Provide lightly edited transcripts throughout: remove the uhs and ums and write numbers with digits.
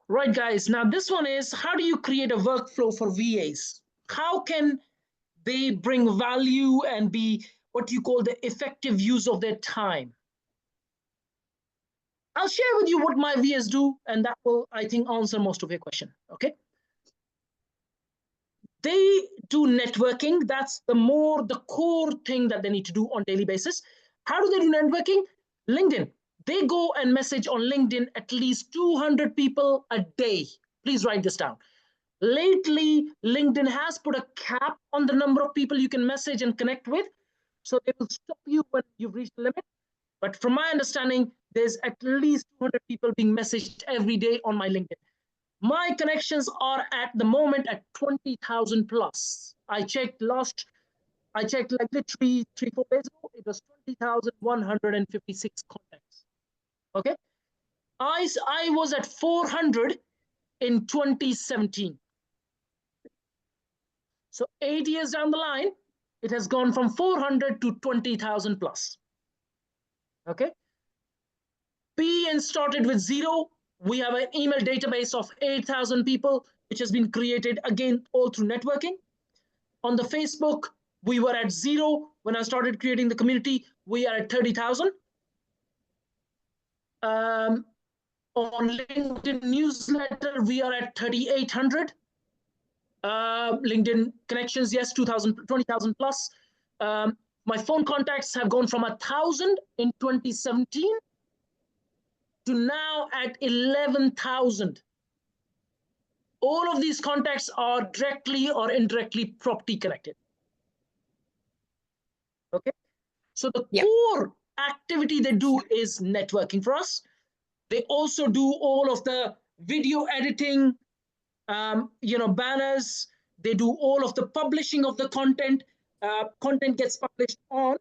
Right, guys. Now, this one is how do you create a workflow for VAs? How can they bring value and be what you call the effective use of their time? I'll share with you what my VAs do, and that will, I think, answer most of your question. Okay. They do networking. That's the core thing that they need to do on a daily basis. How do they do networking? LinkedIn. They go and message on LinkedIn at least 200 people a day. Please write this down. Lately, LinkedIn has put a cap on the number of people you can message and connect with. So they will stop you when you've reached the limit. But from my understanding, there's at least 200 people being messaged every day on my LinkedIn. My connections are at the moment at 20,000 plus. I checked like literally 3-4 days ago. It was 20,156 contacts. Okay. I was at 400 in 2017. So 8 years down the line, it has gone from 400 to 20,000 plus. Okay. PN started with 0. We have an email database of 8,000 people, which has been created again, all through networking. On the Facebook, we were at 0. When I started creating the community, we are at 30,000. On LinkedIn newsletter, we are at 3,800. LinkedIn connections, yes, 20,000 plus. My phone contacts have gone from 1,000 in 2017 to now at 11,000. All of these contacts are directly or indirectly property connected. Okay. So the core activity they do is networking for us. They also do all of the video editing, banners. They do all of the publishing of the content. Content gets published on,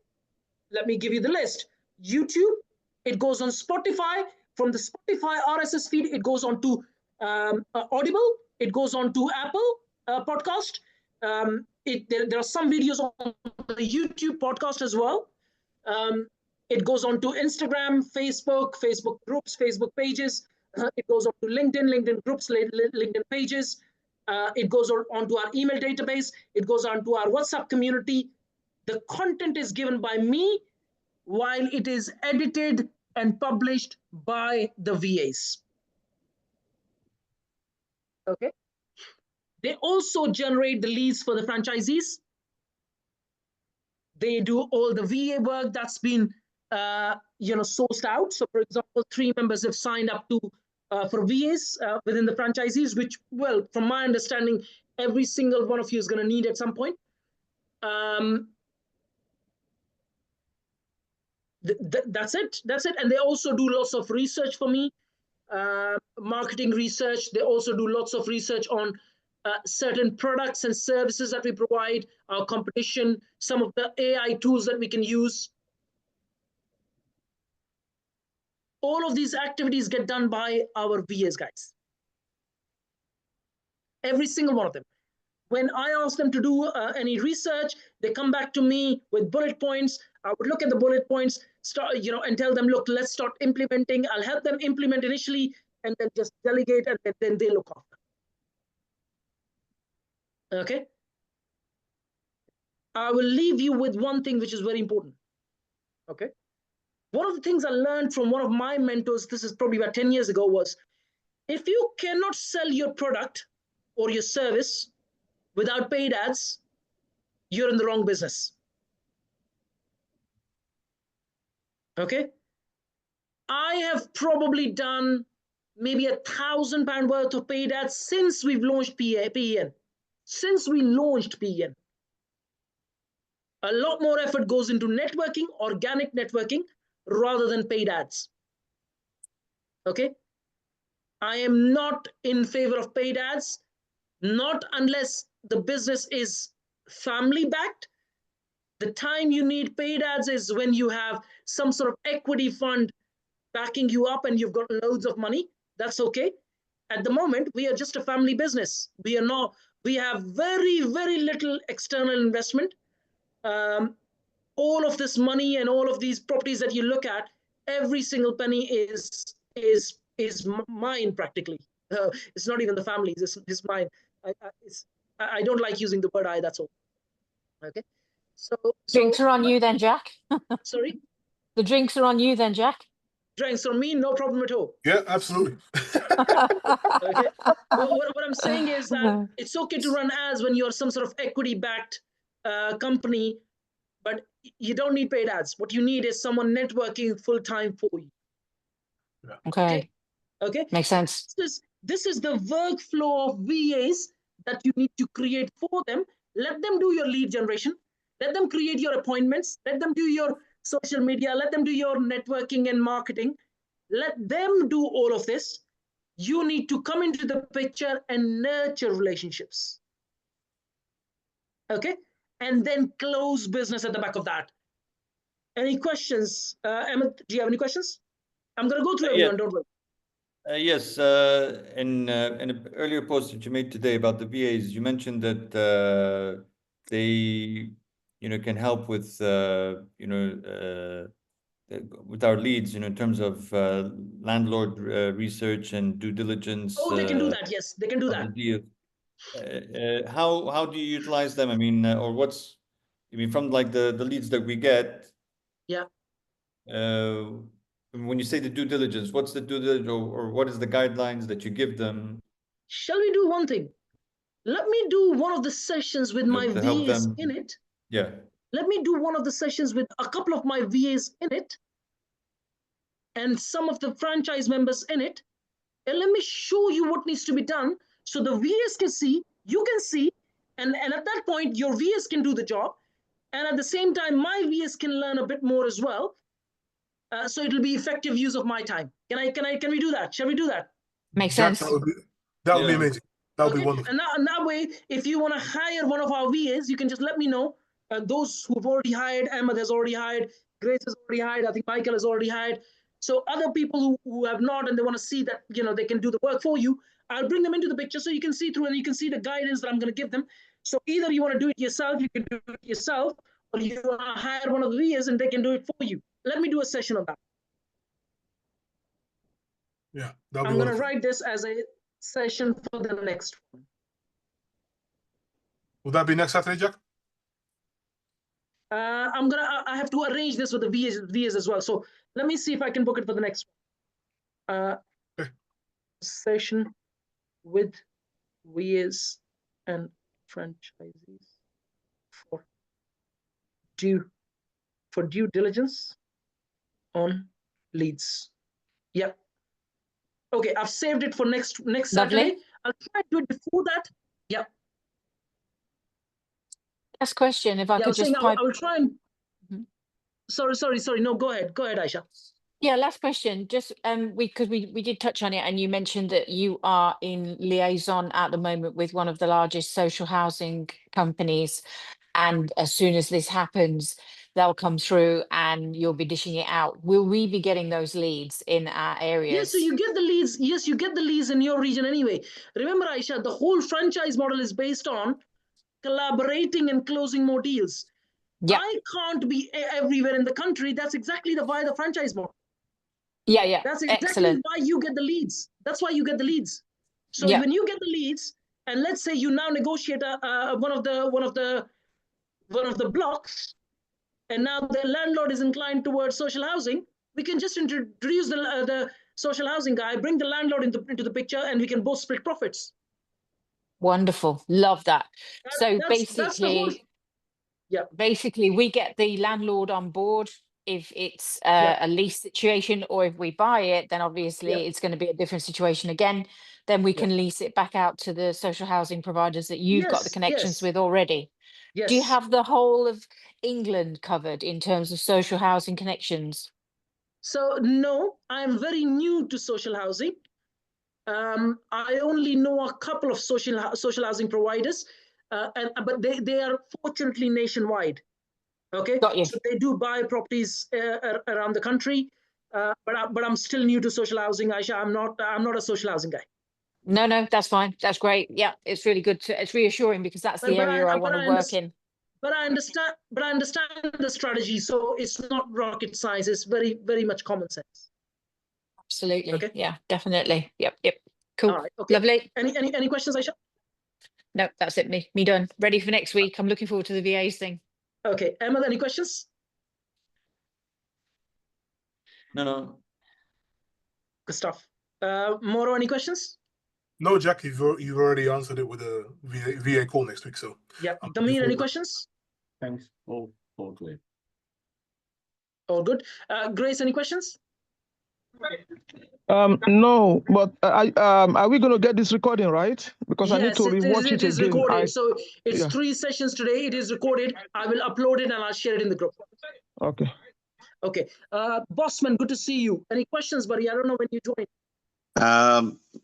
let me give you the list. YouTube, it goes on Spotify. From the Spotify RSS feed, it goes on to Audible. It goes on to Apple podcast. There are some videos on the YouTube podcast as well. It goes on to Instagram, Facebook groups, Facebook pages. It goes on to LinkedIn groups, LinkedIn pages. It goes on to our email database. It goes on to our WhatsApp community. The content is given by me while it is edited and published by the VAs. Okay. They also generate the leads for the franchisees. They do all the VA work that's been sourced out. So, for example, 3 members have signed up to for VAs within the franchisees, which, well, from my understanding, every single one of you is going to need at some point. That's it. And they also do lots of research for me, marketing research. They also do lots of research on certain products and services that we provide, our competition, some of the AI tools that we can use. All of these activities get done by our VAs, guys. Every single one of them. When I ask them to do any research, they come back to me with bullet points. I would look at the bullet points, and tell them, look, let's start implementing. I'll help them implement initially and then just delegate, and then they look after. Okay. I will leave you with one thing which is very important. Okay. One of the things I learned from one of my mentors, this is probably about 10 years ago, was if you cannot sell your product or your service without paid ads, you're in the wrong business. Okay. I have probably done maybe £1,000 worth of paid ads since we've launched PEN. Since we launched PEN. A lot more effort goes into networking, organic networking, rather than paid ads. Okay. I am not in favor of paid ads, not unless the business is family backed. The time you need paid ads is when you have some sort of equity fund backing you up and you've got loads of money. That's okay. At the moment, we are just a family business. We have very, very little external investment. All of this money and all of these properties that you look at, every single penny is mine practically. It's not even the families, it's mine. I don't like using the word I, that's all. Okay. So Drinks are on you then, Jack. Sorry? The drinks are on you then, Jack. Drinks on me, no problem at all. Yeah, absolutely. Okay. What I'm saying is that it's okay to run ads when you're some sort of equity-backed company, but you don't need paid ads. What you need is someone networking full-time for you. Yeah. Okay. Okay. Makes sense. This is the workflow of VAs that you need to create for them. Let them do your lead generation. Let them create your appointments. Let them do your social media. Let them do your networking and marketing. Let them do all of this. You need to come into the picture and nurture relationships. Okay? And then close business at the back of that. Any questions? Ahmed, do you have any questions? I'm going to go through everyone, don't worry. Yes, in an earlier post that you made today about the VAs, you mentioned that they, can help with, with our leads, in terms of landlord research and due diligence. Oh, they can do that. Yes, they can do that. The deal. How do you utilize them? I mean, or what's, from like the leads that we get. Yeah. When you say the due diligence, what's the due diligence, or what is the guidelines that you give them? Shall we do one thing? Let me do one of the sessions with my VAs in it. Yeah. Let me do one of the sessions with a couple of my VAs in it and some of the franchise members in it. And let me show you what needs to be done so the VAs can see, you can see, and at that point, your VAs can do the job. And at the same time, my VAs can learn a bit more as well. So it'll be effective use of my time. Can we do that? Shall we do that? Makes sense. That would be amazing. That would be wonderful. And that way, if you want to hire one of our VAs, you can just let me know. Those who've already hired, Ahmed has already hired, Grace has already hired, I think Michael has already hired. So other people who have not and they want to see that, they can do the work for you, I'll bring them into the picture so you can see through and you can see the guidance that I'm going to give them. So either you want to do it yourself, you can do it yourself, or you want to hire one of the VAs and they can do it for you. Let me do a session of that. Yeah, I'm going to write this as a session for the next one. Will that be next Saturday, Jack? I have to arrange this with the VAs as well. So let me see if I can book it for the next one. Okay. Session with VAs and franchisees for due diligence on leads. Yep. Okay, I've saved it for next Saturday. I'll try to do it before that. Yep. Last question, if I could just I will try and. Sorry. No, go ahead, Aisha. Yeah, last question. Just because we did touch on it, and you mentioned that you are in liaison at the moment with one of the largest social housing companies, and as soon as this happens, they'll come through and you'll be dishing it out. Will we be getting those leads in our areas? Yes, so you get the leads. Yes, you get the leads in your region anyway. Remember, Aisha, the whole franchise model is based on collaborating and closing more deals. Yep. I can't be everywhere in the country. That's exactly why the franchise model. Yeah. That's exactly why you get the leads. That's why you get the leads. So when you get the leads, and let's say you now negotiate one of the blocks, and now the landlord is inclined towards social housing, we can just introduce the social housing guy, bring the landlord into the picture, and we can both split profits. Wonderful. Love that. So basically, basically we get the landlord on board if it's a lease situation, or if we buy it, then obviously it's going to be a different situation again. Then we can lease it back out to the social housing providers that you've got the connections with already. Yes. Do you have the whole of England covered in terms of social housing connections? So no, I'm very new to social housing. I only know a couple of social housing providers, but they are fortunately nationwide. Okay, got you. So they do buy properties around the country, but I'm still new to social housing, Aisha. I'm not a social housing guy. No, that's fine. That's great. Yeah, it's really good. It's reassuring because that's the area I want to work in. But I understand the strategy, so it's not rocket science. It's very, very much common sense. Absolutely. Okay. Yeah, definitely. Yep. Cool. All right. Okay. Lovely. Any questions, Aisha? No, that's it. Me done. Ready for next week. I'm looking forward to the VAs thing. Okay. Emma, any questions? No. Good stuff. Moro, any questions? No, Jack, you've already answered it with a VA call next week. So Yeah. I'm Damir, any questions? Thanks. All clear. All good. Grace, any questions? No, but are we going to get this recording, right? Because I need to rewatch it is again. recorded. So it's Yeah. 3 sessions today. It is recorded. I will upload it and I'll share it in the group. Okay. Okay. Bossman, good to see you. Any questions, buddy? I don't know when you joined.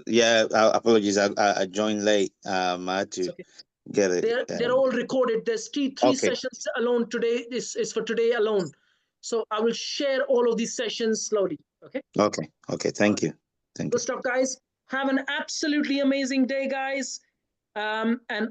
Yeah, apologies. I joined late. I had to get it. They're all recorded. There's three sessions alone today. This is for today alone. So I will share all of these sessions slowly. Okay. Okay. Thank you. Good stuff, guys. Have an absolutely amazing day, guys. And